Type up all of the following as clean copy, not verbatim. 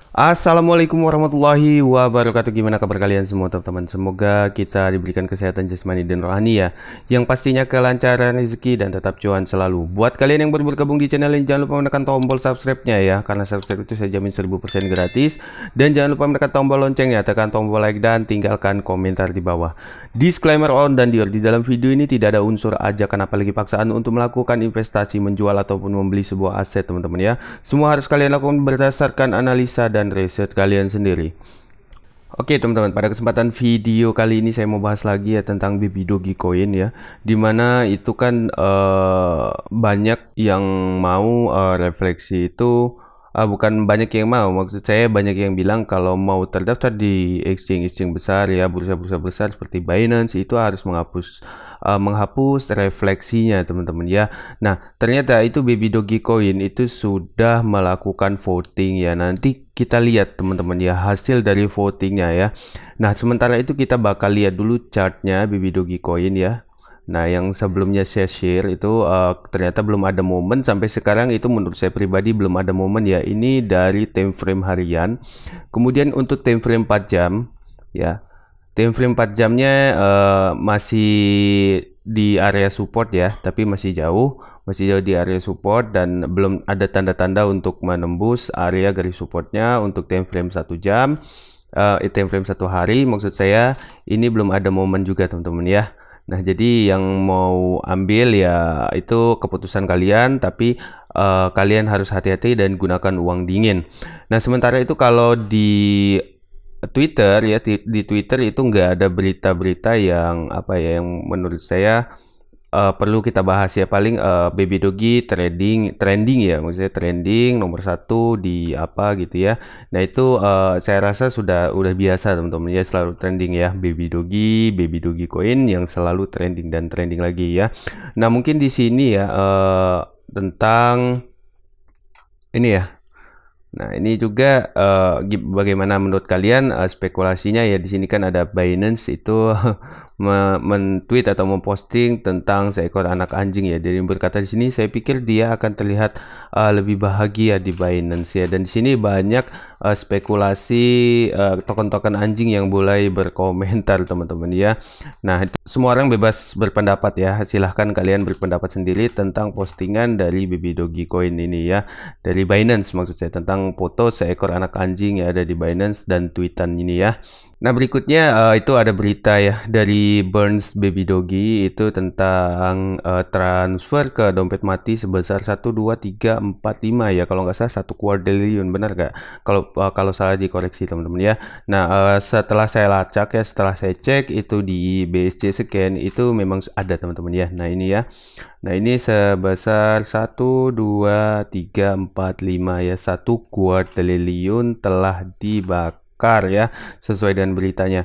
Assalamualaikum warahmatullahi wabarakatuh. Gimana kabar kalian semua teman-teman? Semoga kita diberikan kesehatan jasmani dan rohani ya, yang pastinya kelancaran rezeki dan tetap cuan selalu. Buat kalian yang baru bergabung di channel ini, jangan lupa menekan tombol subscribe-nya ya, karena subscribe itu saya jamin 1000% gratis. Dan jangan lupa menekan tombol loncengnya, tekan tombol like dan tinggalkan komentar di bawah. Disclaimer on dan di dalam video ini tidak ada unsur ajakan apalagi paksaan untuk melakukan investasi, menjual ataupun membeli sebuah aset teman-teman ya. Semua harus kalian lakukan berdasarkan analisa dan riset kalian sendiri. Oke teman-teman, pada kesempatan video kali ini saya mau bahas lagi ya tentang Baby Dogecoin ya, dimana itu kan banyak yang mau refleksi itu, bukan banyak yang mau, maksud saya banyak yang bilang kalau mau terdaftar di exchange besar ya, bursa-bursa besar seperti Binance itu harus menghapus refleksinya teman-teman ya. Nah ternyata itu Baby Dogecoin itu sudah melakukan voting ya. Nanti kita lihat teman-teman ya hasil dari votingnya ya. Nah sementara itu kita bakal lihat dulu chartnya Baby Dogecoin ya. Nah yang sebelumnya saya share itu ternyata belum ada momen sampai sekarang, itu menurut saya pribadi belum ada momen ya. Ini dari time frame harian. Kemudian untuk time frame 4 jam ya, time frame 4 jamnya masih di area support ya, tapi masih jauh di area support dan belum ada tanda-tanda untuk menembus area garis supportnya. Untuk time frame 1 jam, time frame 1 hari maksud saya, ini belum ada momen juga teman-teman ya. Nah jadi yang mau ambil ya itu keputusan kalian, tapi kalian harus hati-hati dan gunakan uang dingin. Nah sementara itu kalau di Twitter ya, di Twitter itu nggak ada berita-berita yang apa ya, yang menurut saya perlu kita bahas ya. Paling Baby Dogi trending ya, maksudnya trending nomor 1 di apa gitu ya. Nah itu saya rasa udah biasa teman-teman ya, selalu trending ya, Baby Dogi coin yang selalu trending dan trending lagi ya. Nah mungkin di sini ya tentang ini ya. Nah, ini juga bagaimana menurut kalian spekulasinya ya. Di sini kan ada Binance itu men-tweet atau memposting tentang seekor anak anjing ya. Jadi berkata di sini, saya pikir dia akan terlihat lebih bahagia di Binance ya. Dan di sini banyak spekulasi token-token anjing yang mulai berkomentar teman-teman ya. Nah, semua orang bebas berpendapat ya. Silahkan kalian berpendapat sendiri tentang postingan dari Baby Dogecoin ini ya, dari Binance maksud saya, tentang foto seekor anak anjing yang ada di Binance dan tweetan ini ya. Nah berikutnya itu ada berita ya dari Burns Baby Dogi itu tentang transfer ke dompet mati sebesar 12345 ya, kalau nggak salah 1 quadrillion, benar nggak? Kalau salah dikoreksi teman-teman ya. Nah setelah saya lacak ya, setelah saya cek itu di BSC Scan itu memang ada teman-teman ya. Nah ini ya. Nah ini sebesar 12345 ya, 1 quadrillion telah dibakar ya, sesuai dengan beritanya.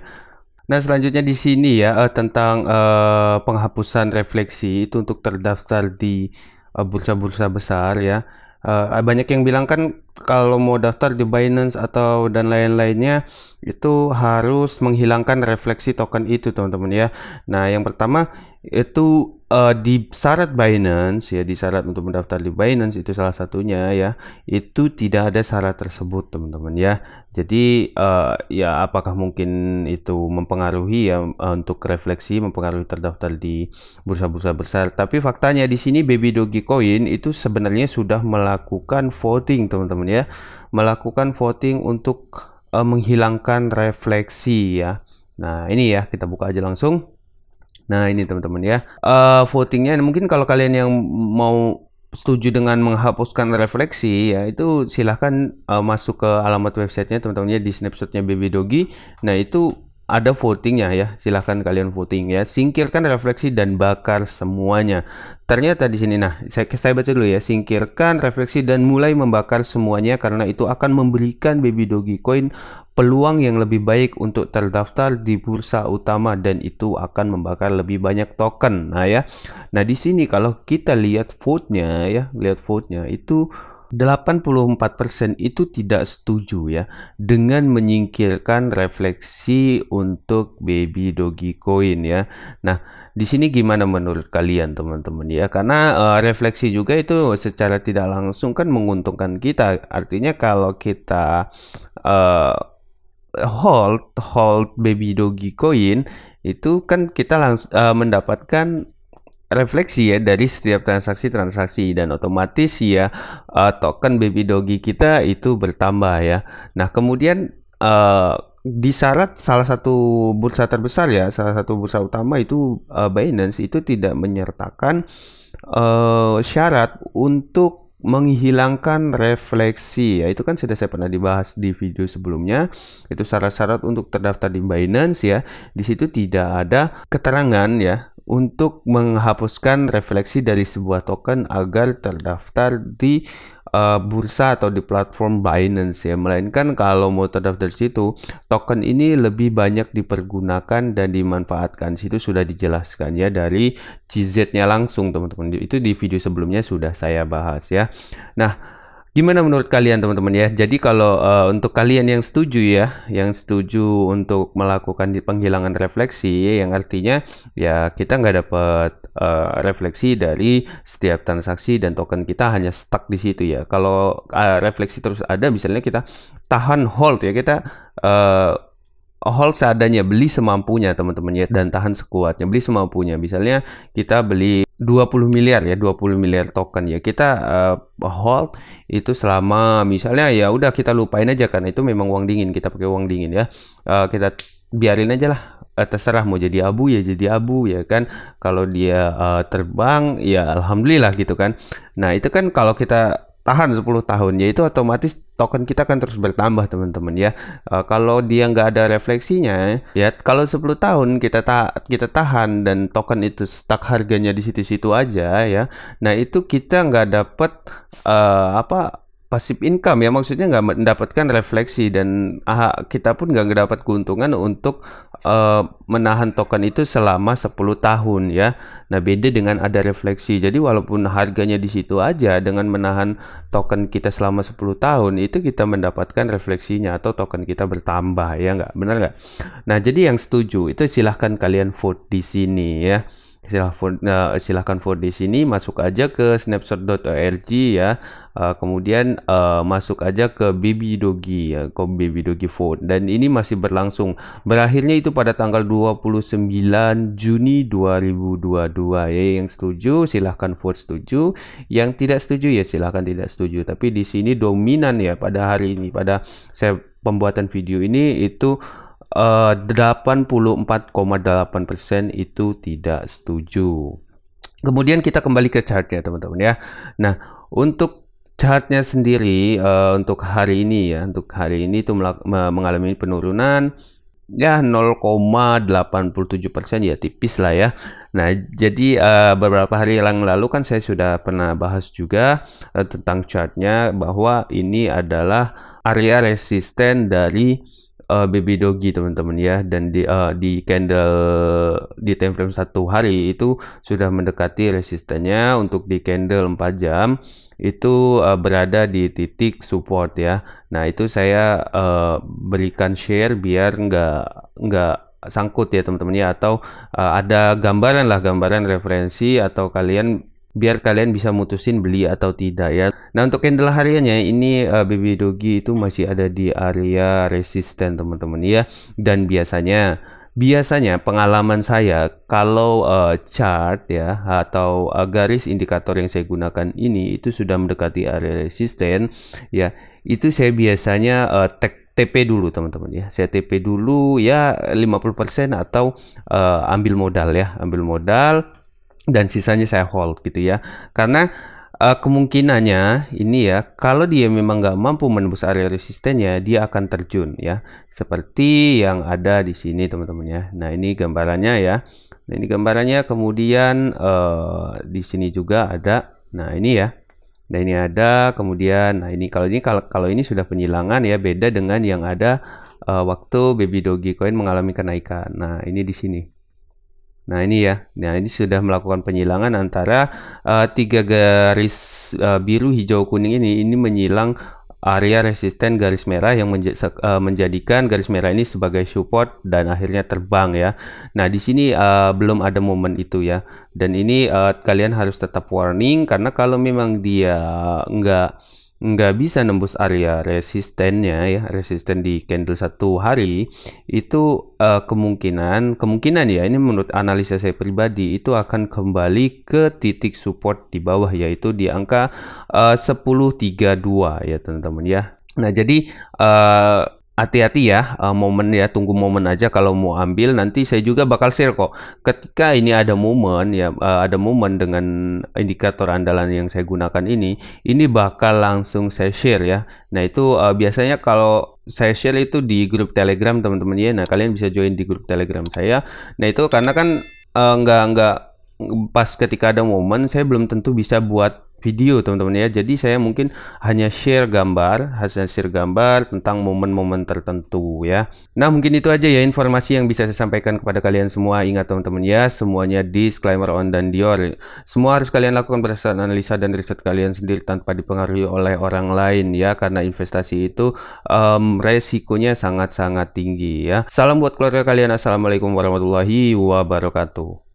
Nah selanjutnya di sini ya tentang penghapusan refleksi itu untuk terdaftar di bursa-bursa besar ya. Banyak yang bilang kan kalau mau daftar di Binance atau dan lain-lainnya itu harus menghilangkan refleksi token itu teman-teman ya. Nah yang pertama itu di syarat Binance ya, di syarat untuk mendaftar di Binance itu salah satunya ya, itu tidak ada syarat tersebut teman-teman ya. Jadi ya apakah mungkin itu mempengaruhi ya untuk refleksi, mempengaruhi terdaftar di bursa-bursa besar. Tapi faktanya di sini Baby Dogecoin itu sebenarnya sudah melakukan voting teman-teman ya, melakukan voting untuk menghilangkan refleksi ya. Nah ini ya, kita buka aja langsung. Nah ini teman-teman ya, votingnya mungkin kalau kalian yang mau setuju dengan menghapuskan refleksi ya, itu silahkan masuk ke alamat websitenya teman-teman ya, di snapshotnya Baby Dogi. Nah itu ada votingnya ya, silahkan kalian voting ya, singkirkan refleksi dan bakar semuanya. Ternyata di sini, nah saya baca dulu ya, singkirkan refleksi dan mulai membakar semuanya karena itu akan memberikan Baby Dogecoin peluang yang lebih baik untuk terdaftar di bursa utama dan itu akan membakar lebih banyak token. Nah ya, nah di sini kalau kita lihat vote-nya ya, lihat vote-nya itu 84% itu tidak setuju ya dengan menyingkirkan refleksi untuk Baby Dogecoin ya. Nah, di sini gimana menurut kalian teman-teman ya? Karena refleksi juga itu secara tidak langsung kan menguntungkan kita. Artinya kalau kita hold Baby Dogi Coin, itu kan kita langsung mendapatkan refleksi ya dari setiap transaksi dan otomatis ya token Baby Dogi kita itu bertambah ya. Nah kemudian di syarat salah satu bursa terbesar ya, salah satu bursa utama itu Binance itu tidak menyertakan syarat untuk menghilangkan refleksi ya. Itu kan sudah saya pernah dibahas di video sebelumnya. Itu syarat-syarat untuk terdaftar di Binance ya. Di situ tidak ada keterangan ya untuk menghapuskan refleksi dari sebuah token agar terdaftar di bursa atau di platform Binance ya, melainkan kalau mau terdaftar di situ, token ini lebih banyak dipergunakan dan dimanfaatkan. Situ sudah dijelaskan ya dari CZ-nya langsung teman-teman. Itu di video sebelumnya sudah saya bahas ya. Nah, gimana menurut kalian teman-teman ya? Jadi kalau untuk kalian yang setuju ya, yang setuju untuk melakukan penghilangan refleksi, yang artinya ya kita nggak dapat refleksi dari setiap transaksi dan token kita hanya stuck di situ ya. Kalau refleksi terus ada, misalnya kita tahan hold ya, kita hold seadanya, beli semampunya teman-teman ya, dan tahan sekuatnya, beli semampunya. Misalnya kita beli 20 miliar ya, 20 miliar token ya, kita hold itu selama misalnya ya udah kita lupain aja karena itu memang uang dingin, kita pakai uang dingin ya, kita biarin aja lah, terserah mau jadi abu ya jadi abu ya kan. Kalau dia terbang ya alhamdulillah gitu kan. Nah itu kan kalau kita tahan 10 tahun ya, itu otomatis token kita kan terus bertambah teman-teman ya. Kalau dia nggak ada refleksinya ya, kalau 10 tahun kita tahan dan token itu stuck harganya di situ-situ aja ya, nah itu kita nggak dapet passive income ya, maksudnya nggak mendapatkan refleksi, dan kita pun nggak dapat keuntungan untuk menahan token itu selama 10 tahun ya. Nah beda dengan ada refleksi, jadi walaupun harganya di situ aja, dengan menahan token kita selama 10 tahun itu kita mendapatkan refleksinya atau token kita bertambah ya, nggak benar nggak? Nah jadi yang setuju itu silahkan kalian vote di sini ya. Silahkan vote di sini, masuk aja ke snapshot.org ya, kemudian masuk aja ke Baby Dogi ya, ke Baby Dogi vote, dan ini masih berlangsung, berakhirnya itu pada tanggal 29 Juni 2022 ya. Yang setuju silahkan vote setuju, yang tidak setuju ya silahkan tidak setuju. Tapi di sini dominan ya pada hari ini, pada saya pembuatan video ini itu 84,8% itu tidak setuju. Kemudian kita kembali ke chartnya teman-teman ya. Nah untuk chartnya sendiri untuk hari ini ya, untuk hari ini itu mengalami penurunan ya 0,87% ya, tipis lah ya. Nah jadi beberapa hari yang lalu kan saya sudah pernah bahas juga tentang chartnya, bahwa ini adalah area resisten dari Baby Dogi teman-teman ya, dan di candle di time frame 1 hari itu sudah mendekati resistennya. Untuk di candle 4 jam itu berada di titik support ya. Nah itu saya berikan share biar nggak sangkut ya teman-teman ya, atau ada gambaran referensi, atau biar kalian bisa mutusin beli atau tidak ya. Nah untuk candle hariannya ini Baby Dogi itu masih ada di area resisten teman-teman ya. Dan biasanya pengalaman saya kalau chart ya atau garis indikator yang saya gunakan ini itu sudah mendekati area resisten ya, itu saya biasanya TP dulu teman-teman ya. Saya TP dulu ya 50% atau ambil modal ya, dan sisanya saya hold gitu ya. Karena kemungkinannya ini ya, kalau dia memang nggak mampu menembus area resistennya, dia akan terjun ya, seperti yang ada di sini teman-teman ya. Nah ini gambarannya ya. Nah ini gambarannya, kemudian di sini juga ada. Nah ini ya. Nah ini ada, kemudian nah ini kalau ini sudah penyilangan ya, beda dengan yang ada waktu Baby Dogi Coin mengalami kenaikan. Nah ini di sini. Nah ini ya, nah ini sudah melakukan penyilangan antara 3 garis biru, hijau, kuning ini menyilang area resisten garis merah yang menjadikan garis merah ini sebagai support dan akhirnya terbang ya. Nah di sini belum ada momen itu ya, dan ini kalian harus tetap warning, karena kalau memang dia nggak bisa nembus area resistennya ya, resisten di candle 1 hari itu kemungkinan ya, ini menurut analisa saya pribadi, itu akan kembali ke titik support di bawah, yaitu di angka 10.32 ya teman-teman ya. Nah jadi hati-hati ya, momen ya, tunggu momen aja kalau mau ambil. Nanti saya juga bakal share kok ketika ini ada momen ya, ada momen dengan indikator andalan yang saya gunakan ini bakal langsung saya share ya. Nah itu biasanya kalau saya share itu di grup Telegram teman-teman ya. Nah kalian bisa join di grup Telegram saya. Nah itu karena kan nggak pas ketika ada momen saya belum tentu bisa buat video teman-teman ya, jadi saya mungkin hanya share gambar, tentang momen-momen tertentu ya. Nah mungkin itu aja ya informasi yang bisa saya sampaikan kepada kalian semua. Ingat teman-teman ya, semuanya disclaimer on dan Dior, semua harus kalian lakukan berdasarkan analisa dan riset kalian sendiri tanpa dipengaruhi oleh orang lain ya, karena investasi itu resikonya sangat-sangat tinggi ya. Salam buat keluarga kalian, assalamualaikum warahmatullahi wabarakatuh.